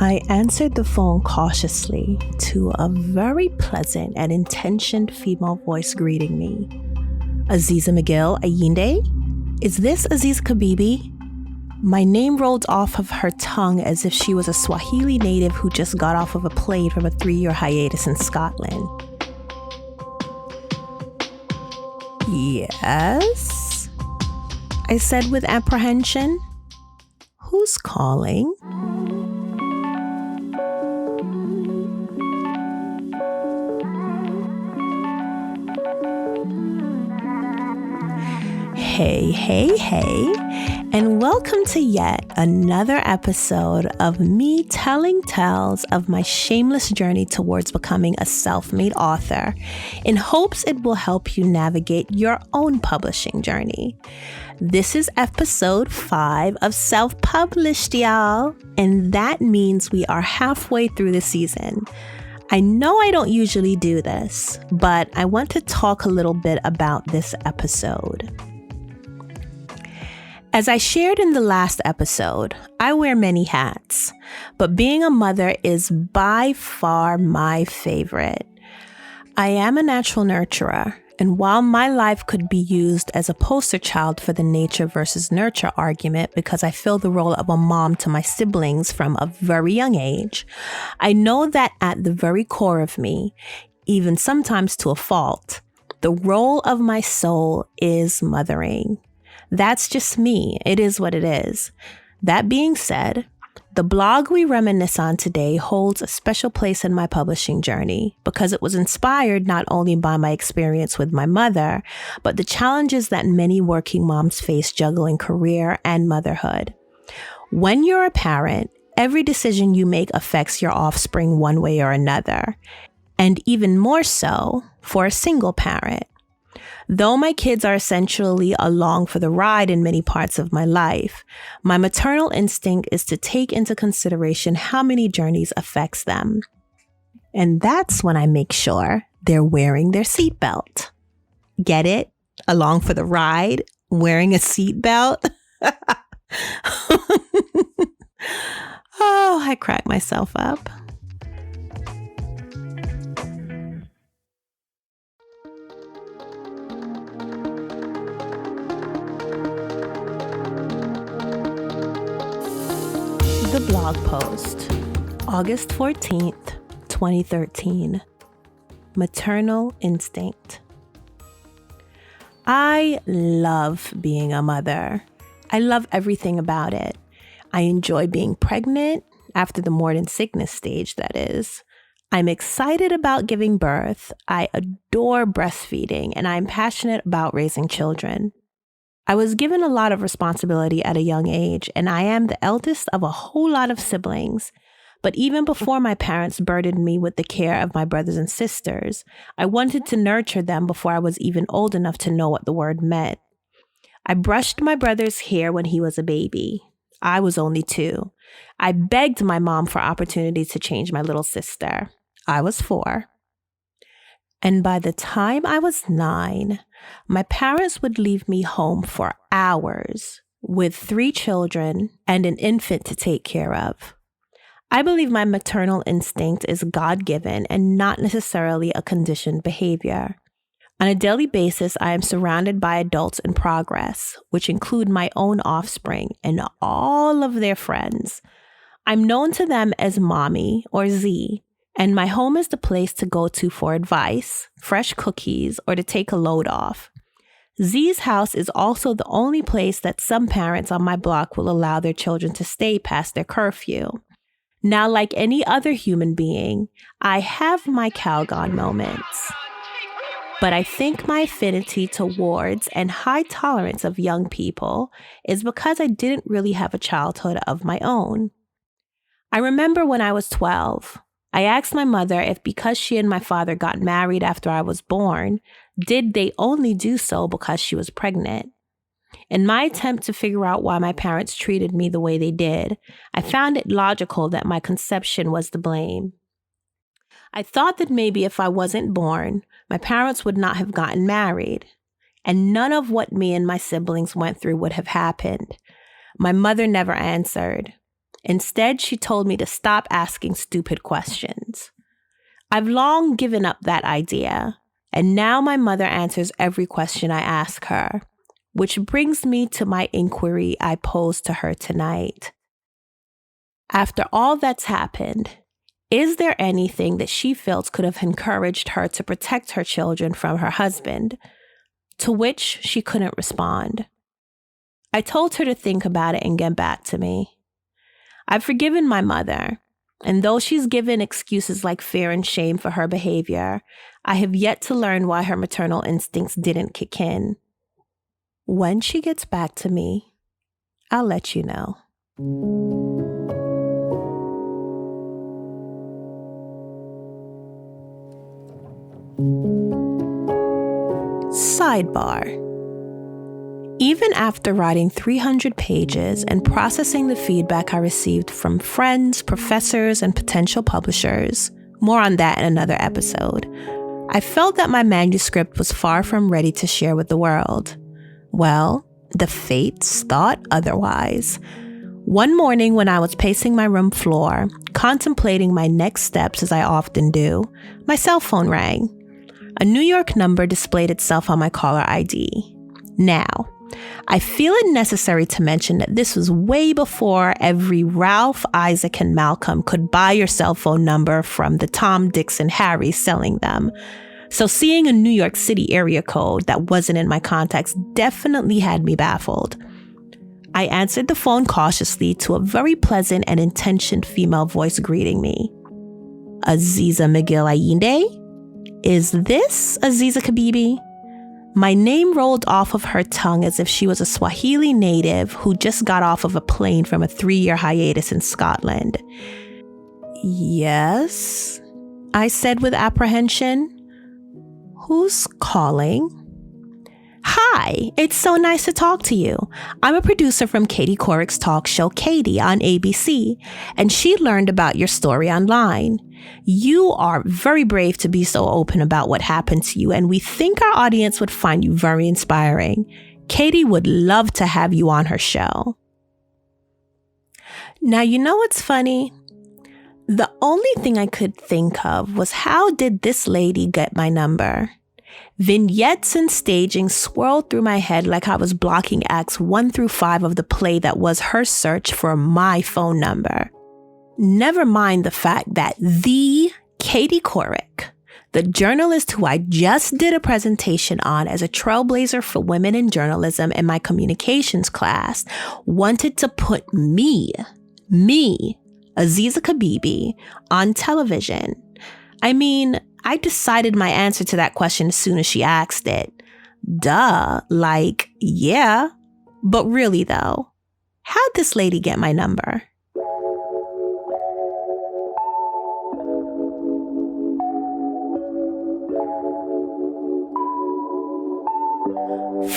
I answered the phone cautiously to a very pleasant and intentioned female voice greeting me. Aziza McGill Ayinde? Is this Aziza Kibibi? My name rolled off of her tongue as if she was a Swahili native who just got off of a plane from a 3-year hiatus in Scotland. Yes? I said with apprehension. Who's calling? Hey, and welcome to yet another episode of me telling tales of my shameless journey towards becoming a self-made author in hopes it will help you navigate your own publishing journey. This is episode 5 of Self-Published, y'all, and that means we are halfway through the season. I know I don't usually do this, but I want to talk a little bit about this episode. As I shared in the last episode, I wear many hats, but being a mother is by far my favorite. I am a natural nurturer, and while my life could be used as a poster child for the nature versus nurture argument because I fill the role of a mom to my siblings from a very young age, I know that at the very core of me, even sometimes to a fault, the role of my soul is mothering. That's just me. It is what it is. That being said, the blog we reminisce on today holds a special place in my publishing journey because it was inspired not only by my experience with my mother, but the challenges that many working moms face juggling career and motherhood. When you're a parent, every decision you make affects your offspring one way or another, and even more so for a single parent. Though my kids are essentially along for the ride in many parts of my life, my maternal instinct is to take into consideration how many journeys affects them. And that's when I make sure they're wearing their seatbelt. Get it? Along for the ride, wearing a seatbelt? Oh, I crack myself up. The blog post, August 14th, 2013. Maternal instinct. I love being a mother. I love everything about it. I enjoy being pregnant, after the morning sickness stage, that is. I'm excited about giving birth. I adore breastfeeding, and I'm passionate about raising children. I was given a lot of responsibility at a young age, and I am the eldest of a whole lot of siblings. But even before my parents burdened me with the care of my brothers and sisters, I wanted to nurture them before I was even old enough to know what the word meant. I brushed my brother's hair when he was a baby. I was only 2. I begged my mom for opportunities to change my little sister. I was 4. And by the time I was 9, my parents would leave me home for hours with 3 children and an infant to take care of. I believe my maternal instinct is God-given and not necessarily a conditioned behavior. On a daily basis, I am surrounded by adults in progress, which include my own offspring and all of their friends. I'm known to them as Mommy or Z, and my home is the place to go to for advice, fresh cookies, or to take a load off. Z's house is also the only place that some parents on my block will allow their children to stay past their curfew. Now, like any other human being, I have my Calgon moments. But I think my affinity towards and high tolerance of young people is because I didn't really have a childhood of my own. I remember when I was 12, I asked my mother if because she and my father got married after I was born, did they only do so because she was pregnant? In my attempt to figure out why my parents treated me the way they did, I found it logical that my conception was to blame. I thought that maybe if I wasn't born, my parents would not have gotten married, and none of what me and my siblings went through would have happened. My mother never answered. Instead, she told me to stop asking stupid questions. I've long given up that idea, and now my mother answers every question I ask her, which brings me to my inquiry I posed to her tonight. After all that's happened, is there anything that she feels could have encouraged her to protect her children from her husband? To which she couldn't respond. I told her to think about it and get back to me. I've forgiven my mother, and though she's given excuses like fear and shame for her behavior, I have yet to learn why her maternal instincts didn't kick in. When she gets back to me, I'll let you know. Sidebar. Even after writing 300 pages and processing the feedback I received from friends, professors, and potential publishers, more on that in another episode, I felt that my manuscript was far from ready to share with the world. Well, the fates thought otherwise. One morning when I was pacing my room floor, contemplating my next steps as I often do, my cell phone rang. A New York number displayed itself on my caller ID. Now, I feel it necessary to mention that this was way before every Ralph, Isaac, and Malcolm could buy your cell phone number from the Tom, Dicks, and Harry selling them. So seeing a New York City area code that wasn't in my contacts definitely had me baffled. I answered the phone cautiously to a very pleasant and intentioned female voice greeting me. Aziza McGill Ayinde? Is this Aziza Kibibi? My name rolled off of her tongue as if she was a Swahili native who just got off of a plane from a 3-year hiatus in Scotland. Yes, I said with apprehension. Who's calling? Hi, it's so nice to talk to you. I'm a producer from Katie Couric's talk show Katie on ABC, and she learned about your story online. You are very brave to be so open about what happened to you, and we think our audience would find you very inspiring. Katie would love to have you on her show. Now, you know what's funny? The only thing I could think of was, how did this lady get my number? Vignettes and staging swirled through my head like I was blocking acts 1 through 5 of the play that was her search for my phone number. Never mind the fact that the Katie Couric, the journalist who I just did a presentation on as a trailblazer for women in journalism in my communications class, wanted to put me, Aziza Kibibi, on television. I mean, I decided my answer to that question as soon as she asked it. Duh, like, yeah. But really though, how'd this lady get my number?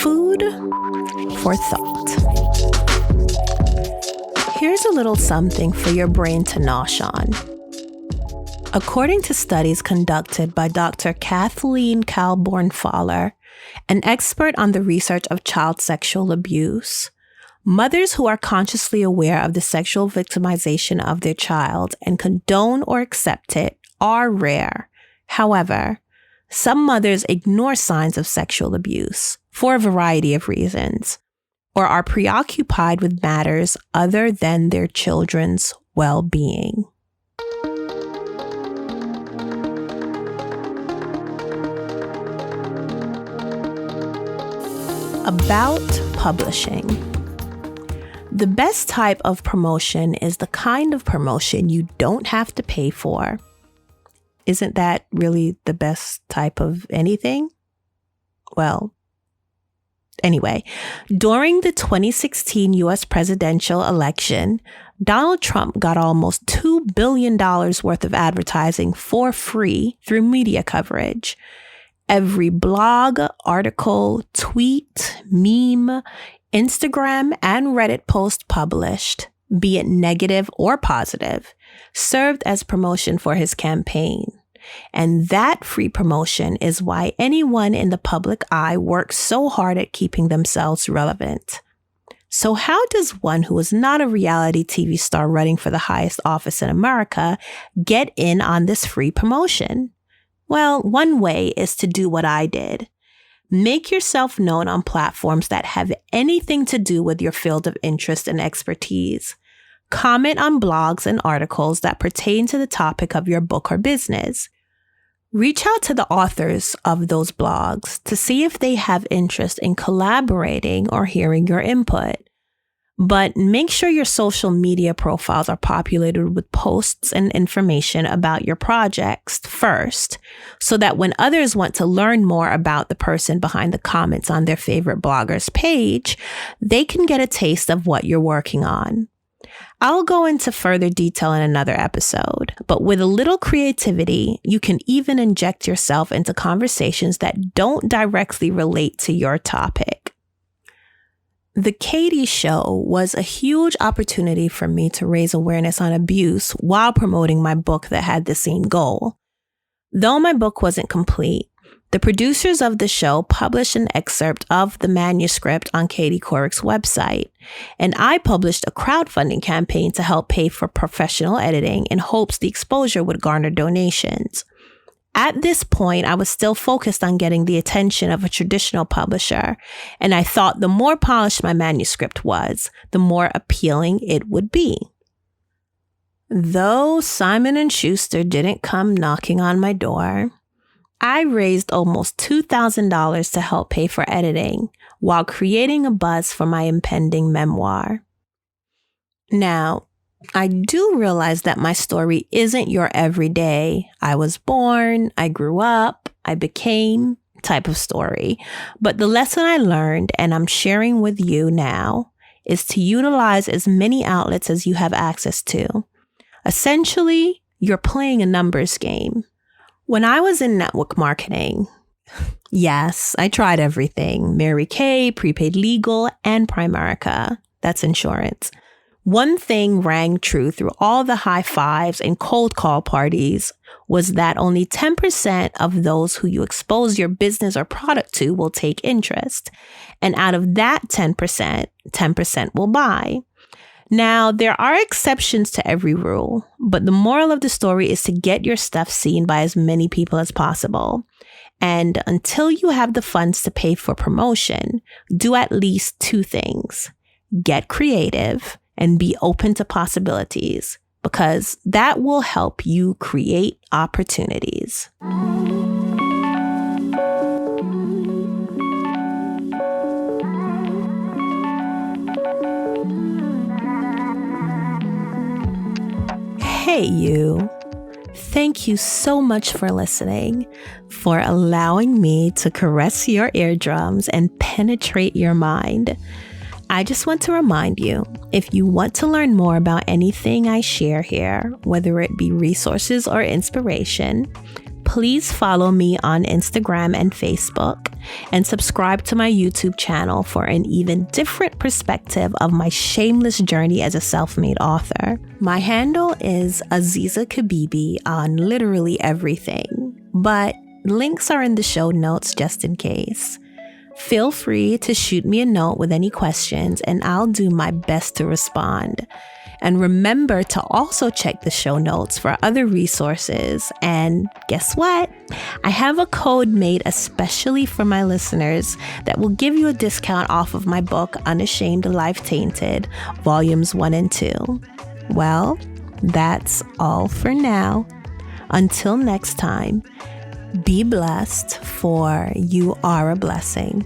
Food for thought. Here's a little something for your brain to nosh on. According to studies conducted by Dr. Kathleen Calborn-Fowler, an expert on the research of child sexual abuse, mothers who are consciously aware of the sexual victimization of their child and condone or accept it are rare. However, some mothers ignore signs of sexual abuse for a variety of reasons, or are preoccupied with matters other than their children's well-being. About publishing. The best type of promotion is the kind of promotion you don't have to pay for. Isn't that really the best type of anything? Well, anyway, during the 2016 U.S. presidential election, Donald Trump got almost $2 billion worth of advertising for free through media coverage. Every blog, article, tweet, meme, Instagram, and Reddit post published, be it negative or positive, served as promotion for his campaign. And that free promotion is why anyone in the public eye works so hard at keeping themselves relevant. So how does one who is not a reality TV star running for the highest office in America get in on this free promotion? Well, one way is to do what I did. Make yourself known on platforms that have anything to do with your field of interest and expertise. Comment on blogs and articles that pertain to the topic of your book or business. Reach out to the authors of those blogs to see if they have interest in collaborating or hearing your input. But make sure your social media profiles are populated with posts and information about your projects first, so that when others want to learn more about the person behind the comments on their favorite blogger's page, they can get a taste of what you're working on. I'll go into further detail in another episode, but with a little creativity, you can even inject yourself into conversations that don't directly relate to your topic. The Katie Show was a huge opportunity for me to raise awareness on abuse while promoting my book that had the same goal. Though my book wasn't complete, the producers of the show published an excerpt of the manuscript on Katie Couric's website, and I published a crowdfunding campaign to help pay for professional editing in hopes the exposure would garner donations. At this point, I was still focused on getting the attention of a traditional publisher, and I thought the more polished my manuscript was, the more appealing it would be. Though Simon & Schuster didn't come knocking on my door, I raised almost $2,000 to help pay for editing while creating a buzz for my impending memoir. Now, I do realize that my story isn't your everyday, I was born, I grew up, I became type of story. But the lesson I learned and I'm sharing with you now is to utilize as many outlets as you have access to. Essentially, you're playing a numbers game. When I was in network marketing, yes, I tried everything. Mary Kay, prepaid legal, and Primerica. That's insurance. One thing rang true through all the high fives and cold call parties was that only 10% of those who you expose your business or product to will take interest. And out of that 10%, 10% will buy. Now, there are exceptions to every rule, but the moral of the story is to get your stuff seen by as many people as possible. And until you have the funds to pay for promotion, do at least two things. Get creative and be open to possibilities, because that will help you create opportunities. Hey, you. Thank you so much for listening, for allowing me to caress your eardrums and penetrate your mind. I just want to remind you, if you want to learn more about anything I share here, whether it be resources or inspiration, please follow me on Instagram and Facebook and subscribe to my YouTube channel for an even different perspective of my shameless journey as a self-made author. My handle is Aziza Kibibi on literally everything, but links are in the show notes just in case. Feel free to shoot me a note with any questions and I'll do my best to respond. And remember to also check the show notes for other resources. And guess what? I have a code made especially for my listeners that will give you a discount off of my book, Unashamed Life Tainted, Volumes 1 and 2. Well, that's all for now. Until next time, be blessed, for you are a blessing.